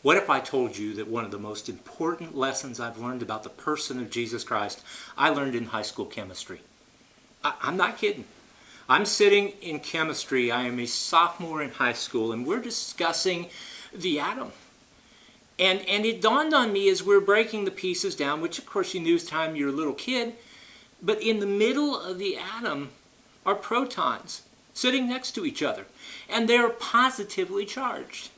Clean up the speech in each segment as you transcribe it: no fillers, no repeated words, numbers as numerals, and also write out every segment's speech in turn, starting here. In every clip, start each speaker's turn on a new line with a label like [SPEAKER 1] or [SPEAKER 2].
[SPEAKER 1] What if I told you that one of the most important lessons I've learned about the person of Jesus Christ, I learned in high school chemistry? I'm not kidding. I'm sitting in chemistry. I am a sophomore in high school, and we're discussing the atom. And it dawned on me as we're breaking the pieces down, which of course you knew as time you're a little kid, but in the middle of the atom are protons sitting next to each other, and they're positively charged.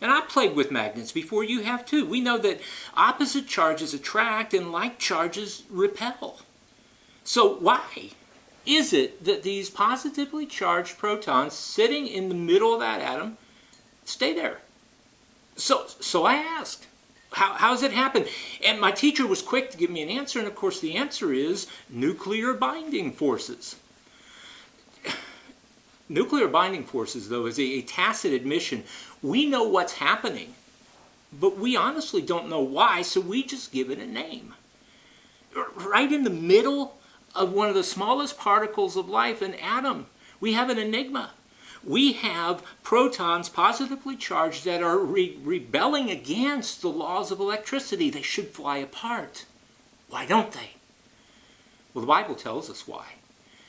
[SPEAKER 1] And I played with magnets before, you have too. We know that opposite charges attract and like charges repel. So why is it that these positively charged protons sitting in the middle of that atom stay there? So I asked, how does it happen? And my teacher was quick to give me an answer, and of course the answer is nuclear binding forces. Nuclear binding forces, though, is a tacit admission. We know what's happening, but we honestly don't know why, so we just give it a name. Right in the middle of one of the smallest particles of life, an atom, we have an enigma. We have protons positively charged that are rebelling against the laws of electricity. They should fly apart. Why don't they? Well, the Bible tells us why.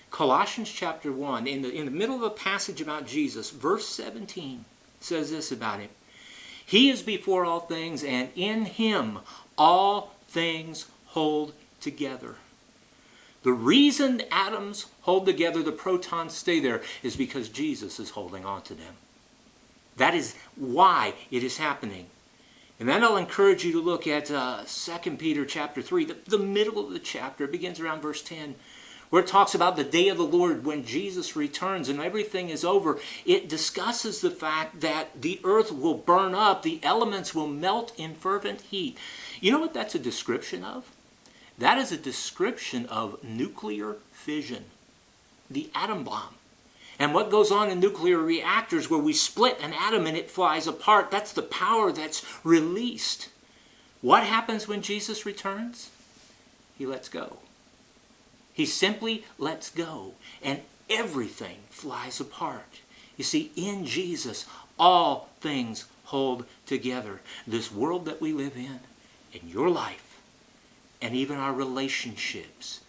[SPEAKER 1] Colossians chapter 1, in the middle of a passage about Jesus, verse 17 says this about him. He is before all things, and in him all things hold together. The reason atoms hold together, the protons stay there, is because Jesus is holding on to them. That is why it is happening. And then I'll encourage you to look at 2 Peter chapter 3, the middle of the chapter. It begins around verse 10. Where it talks about the day of the Lord when Jesus returns and everything is over. It discusses the fact that the earth will burn up, the elements will melt in fervent heat. You know what that's a description of? That is a description of nuclear fission, the atom bomb. And what goes on in nuclear reactors where we split an atom and it flies apart, that's the power that's released. What happens when Jesus returns? He lets go. He simply lets go, and everything flies apart. You see, in Jesus, all things hold together. This world that we live in your life, and even our relationships,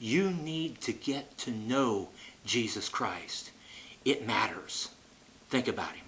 [SPEAKER 1] you need to get to know Jesus Christ. It matters. Think about him.